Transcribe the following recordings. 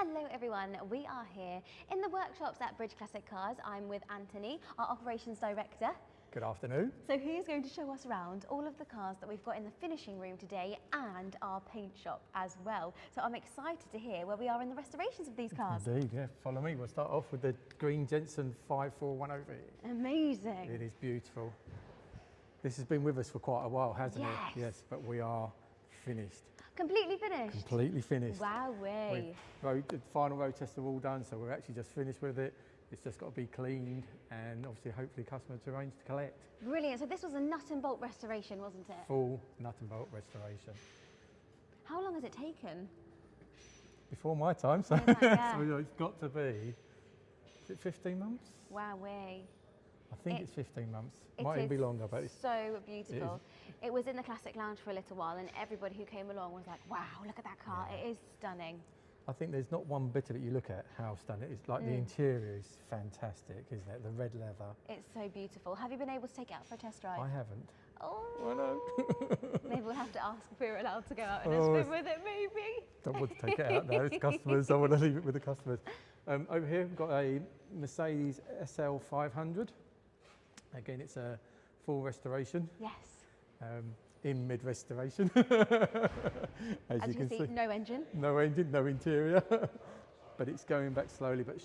Hello everyone, we are here in the workshops at Bridge Classic Cars. I'm with Anthony, our operations director. Good afternoon. So he's going to show us around all of the cars that we've got in the finishing room today and our paint shop as well. So I'm excited to hear where we are in the restorations of these cars. Indeed, yeah. Follow me. We'll start off with the green Jensen 541OV. Amazing. It is beautiful. This has been with us for quite a while, hasn't Yes. it? Yes, but we are finished. Completely finished? Completely finished. Wowee. The final road tests are all done, so we're actually just finished with it. It's just got to be cleaned and obviously hopefully customers to arrange to collect. Brilliant. So this was a nut and bolt restoration, wasn't it? Full nut and bolt restoration. How long has it taken? Before my time, so, Yeah. so it's got to be, is it 15 months? Wowee. I think it's 15 months. It Might even be is longer, but it's so beautiful. It was in the Classic Lounge for a little while and everybody who came along was like, wow, look at that car. Yeah. It is stunning. I think there's not one bit of it you look at how stunning it is. Like the interior is fantastic, isn't it? The red leather. It's so beautiful. Have you been able to take it out for a test drive? I haven't. Oh, I know. maybe we'll have to ask if we're allowed to go out and Oh, spin with it, maybe. Don't want to take it out now. It's customers. I want to leave it with the customers. Over here we've got a Mercedes SL 500. Again, it's a full restoration. Yes. In mid-restoration. As you can see, no engine. No engine, no interior. But it's going back slowly, but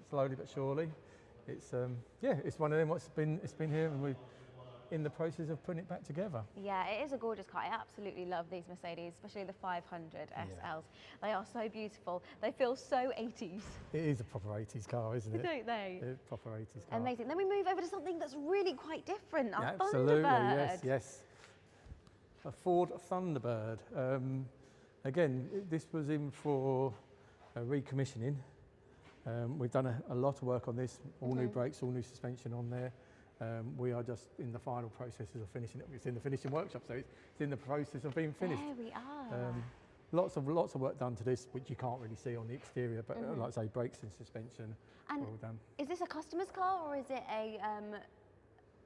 slowly but surely. It's yeah, it's one of them. It's been here, and we're in the process of putting it back together. Yeah, it is a gorgeous car. I absolutely love these Mercedes, especially the 500 SLs. They are so beautiful. They feel so 80s. It is a proper 80s car, isn't it? Don't they? It's a proper 80s car. Amazing. Then we move over to something that's really quite different. Our Absolutely, Thunderbird. yes, yes. A Ford Thunderbird. Again, this was in for recommissioning. We've done a lot of work on this, all new brakes, all new suspension on there. We are just in the final processes of finishing it. It's in the finishing workshop, so it's in the process of being finished. There we are. Lots of work done to this, which you can't really see on the exterior, but like I say, brakes and suspension And all done. is this a customer's car or is it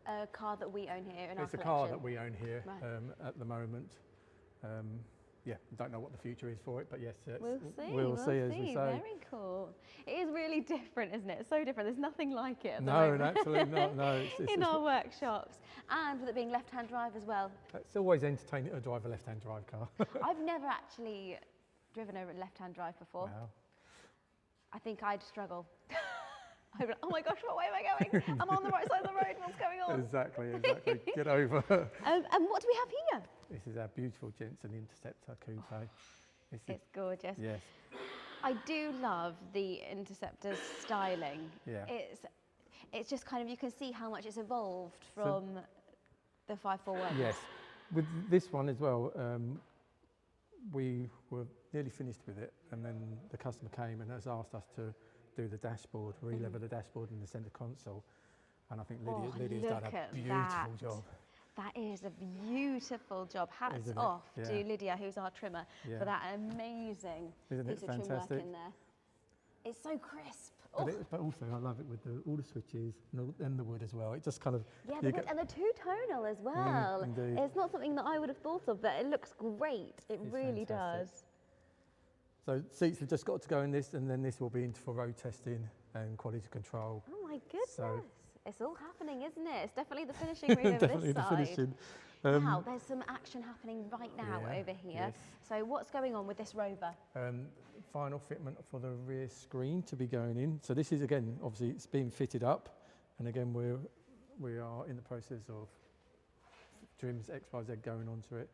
a car that we own here in our It's a collection? car that we own here Right. at the moment. Yeah, don't know what the future is for it, but yes, We'll see. we'll see, as we say. Very cool. It is really different, isn't it? It's so different. There's nothing like it at the No, moment. absolutely not. No, in our workshops. And with it being left-hand drive as well. it's always entertaining to drive a left-hand drive car. I've never actually driven over a left-hand drive before. Wow. I think I'd struggle. I'd be like, oh my gosh, what way am I going? I'm on the right side of the road. What's going on? Exactly. Get over. And what do we have here? This is our beautiful Jensen Interceptor Coupe. It's gorgeous. Yes. I do love the Interceptor's styling. Yeah. It's just kind of, you can see how much it's evolved from the 541. Yes. With this one as well, we were nearly finished with it, and then the customer came and has asked us to do the dashboard, re-level the dashboard and the centre console. And I think Lydia's done a beautiful job. That is a beautiful job. Hats Isn't it? off Yeah. to Lydia, who's our trimmer, for that amazing Isn't it piece of trim work fantastic? in there. It's so crisp. But also I love it with all the switches and the wood as well. It just kind of... Yeah, the wood and the two-tonal as well. Indeed. It's not something that I would have thought of, but it looks great. It's really fantastic. does. So seats have just got to go in this, and then this will be into for road testing and quality control. Oh my goodness. So, it's all happening, isn't it? It's definitely the finishing room over definitely this the side. finishing. Now, there's some action happening right now over here. Yes. So what's going on with this Rover? Final fitment for the rear screen to be going in. So this is, again, obviously it's being fitted up, and again we are in the process of trims XYZ going onto it,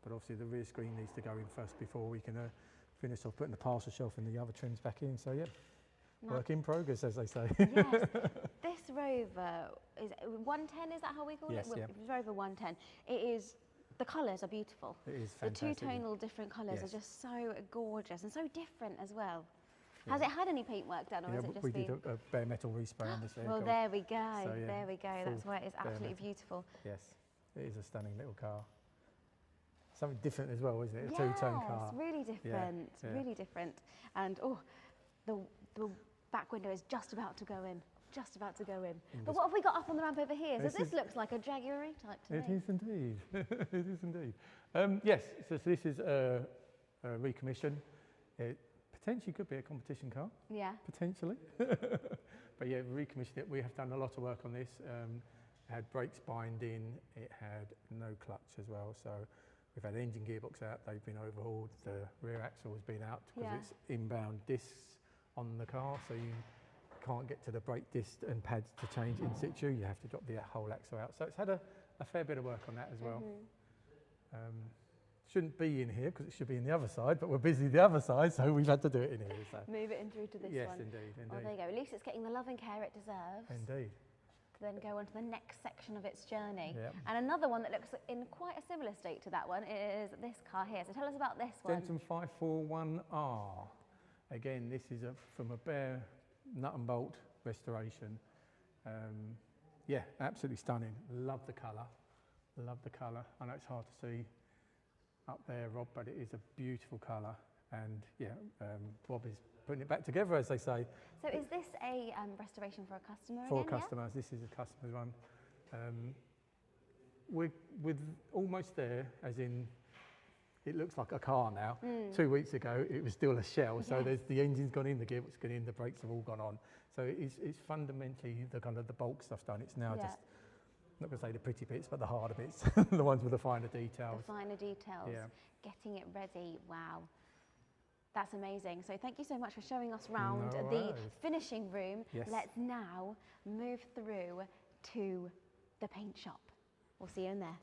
but obviously the rear screen needs to go in first before we can finish off putting the parcel shelf and the other trims back in. So yeah, work in progress, as they say. Yes, this Rover is 110. Is that how we call Yes, it? yeah. Rover 110. It is. The colours are beautiful. It is fantastic. The two-tonal different colours Yes. are just so gorgeous and so different as well. Yeah. Has it had any paint work done, or has it just we been? did a bare metal respray on this vehicle. Well, there we go. So, yeah, there we go. That's why it's absolutely beautiful. Yes, it is a stunning little car. Something different as well, isn't it? A two-tone car. Yes, really different. Yeah. Really different. And the back window is just about to go in. Just about to go in. But what have we got up on the ramp over here? So this looks like a Jaguar E-Type to me. It is indeed. It is indeed. Yes, so this is a recommission. It potentially could be a competition car, Yeah. potentially. But yeah, we recommissioned it. We have done a lot of work on this. It had brakes binding, it had no clutch as well. So we've had engine gearbox out, they've been overhauled. The rear axle has been out because it's inbound discs on the car. So you can't get to the brake disc and pads to change in situ. You have to drop the whole axle out. So it's had a fair bit of work on that as well. Shouldn't be in here because it should be in the other side, but we're busy the other side, so we've had to do it in here. So. Move it in through to this one. Yes, indeed. Oh, there you go. At least it's getting the love and care it deserves. Indeed. To then go on to the next section of its journey. Yep. And another one that looks in quite a similar state to that one is this car here. So tell us about this one. Denton 541R. Again, this is from a bare nut and bolt restoration. Yeah, absolutely stunning. Love the colour. Love the colour. I know it's hard to see up there, Rob, but it is a beautiful colour, and yeah, Rob is putting it back together, as they say. So is this a restoration for a customer For again, customers, this is a customer's one. We're almost there, as in, it looks like a car now. 2 weeks ago, it was still a shell, so there's the engine's gone in, the gearbox gone in, the brakes have all gone on. So it's fundamentally the kind of the bulk stuff done. It's now just, not going to say the pretty bits, but the harder bits, the ones with the finer details. The finer details, getting it ready, wow. That's amazing. So thank you so much for showing us round the finishing room. Yes. Let's now move through to the paint shop. We'll see you in there.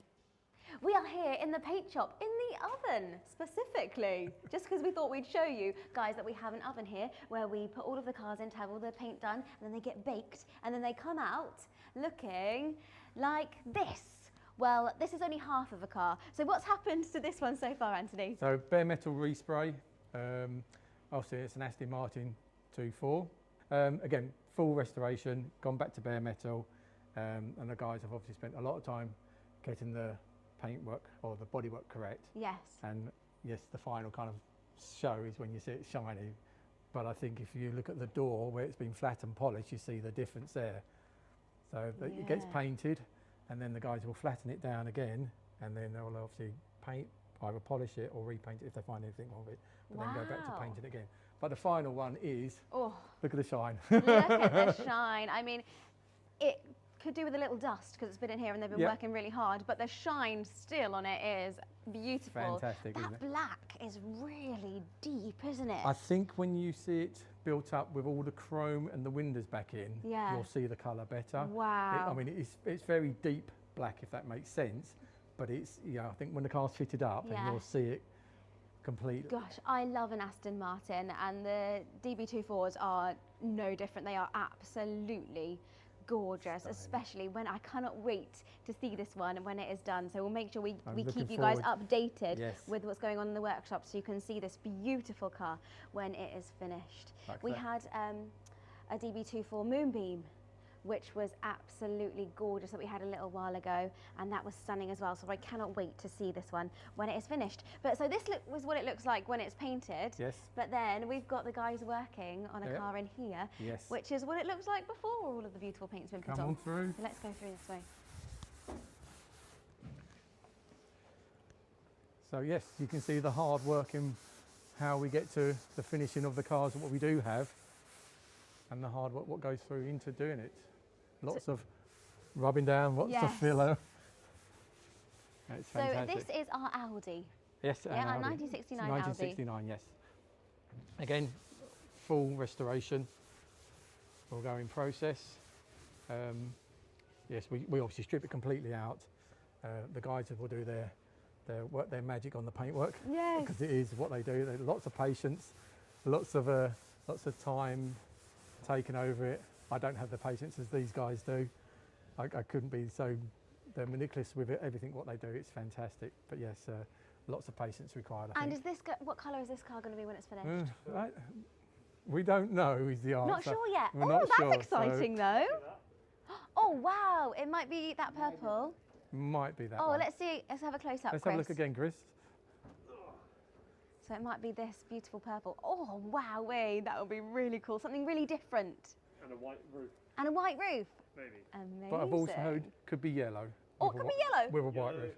We are here in the paint shop, in the oven specifically, just because we thought we'd show you guys that we have an oven here where we put all of the cars in to have all the paint done, and then they get baked, and then they come out looking like this. Well, this is only half of a car. So what's happened to this one so far, Anthony? So bare metal respray. Obviously it's an Aston Martin DB2. Again, full restoration, gone back to bare metal, and the guys have obviously spent a lot of time getting the paintwork or the bodywork correct. Yes. And yes, the final kind of show is when you see it shiny. But I think if you look at the door where it's been flat and polished, you see the difference there. So it gets painted, and then the guys will flatten it down again, and then they'll obviously paint, either polish it or repaint it if they find anything wrong with it, but then go back to paint it again. But the final one is, look at the shine. Look at the shine. I mean, it could do with a little dust because it's been in here and they've been working really hard, but the shine still on it is beautiful. Fantastic, isn't that it? black is really deep, isn't it? I think when you see it built up with all the chrome and the windows back in, you'll see the colour better. Wow. I mean, it's very deep black, if that makes sense, but it's, I think when the car's fitted up, and you'll see it completely. Gosh, I love an Aston Martin, and the DB24s are no different. They are absolutely gorgeous, especially when I cannot wait to see this one when it is done. So we'll make sure we keep you guys updated with what's going on in the workshop, so you can see this beautiful car when it is finished. We had a DB24 Moonbeam, which was absolutely gorgeous, that we had a little while ago, and that was stunning as well. So I cannot wait to see this one when it is finished. But so this was what it looks like when it's painted. Yes. But then we've got the guys working on a car in here, which is what it looks like before all of the beautiful paint's been put on. Come on through. So let's go through this way. So yes, you can see the hard work in how we get to the finishing of the cars and what we do have, and the hard work what goes through into doing it. Lots of rubbing down, lots of filler. It's fantastic. So this is our Audi. Yes, our 1969 Audi. 1969, yes. Again, full restoration will go in process. Yes, we obviously strip it completely out. The guys will do their magic on the paintwork. Yes. Because it is what they do. There's lots of patience, lots of time taken over it. I don't have the patience as these guys do. I couldn't be so, they're meticulous with it, everything what they do, it's fantastic. But yes, lots of patience required, I think. And is this, what colour is this car going to be when it's finished? We don't know is the answer. Not sure yet. We're that's exciting though. Oh wow, it might be that purple. Might be that one. Let's see, let's have a close up, Let's Chris. have a look again, Chris. So it might be this beautiful purple. Oh wow, that would be really cool, something really different. And a white roof. And a white roof. Maybe. Amazing. But I've also heard could be yellow. Oh, it could be yellow? With a white roof.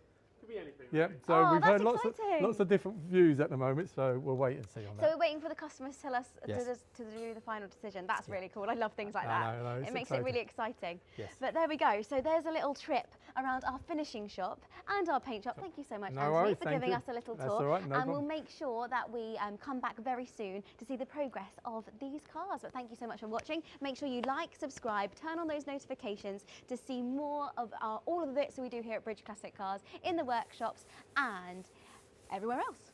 Could be anything. Yeah, Really. so Oh, we've that's heard exciting. lots of different views at the moment, so we'll wait and see on So that. we're waiting for the customers to tell us Yes. to do the final decision. That's really cool. I love things like I that. know, It it's makes it really exciting. Yes. But there we go. So there's a little trip around our finishing shop and our paint shop. Thank you so much, No Anthony, worries, for thank giving you. us a little That's tour. all right, no and we'll problem. make sure that we come back very soon to see the progress of these cars. But thank you so much for watching. Make sure you like, subscribe, turn on those notifications to see more of all of the bits that we do here at Bridge Classic Cars in the workshops and everywhere else.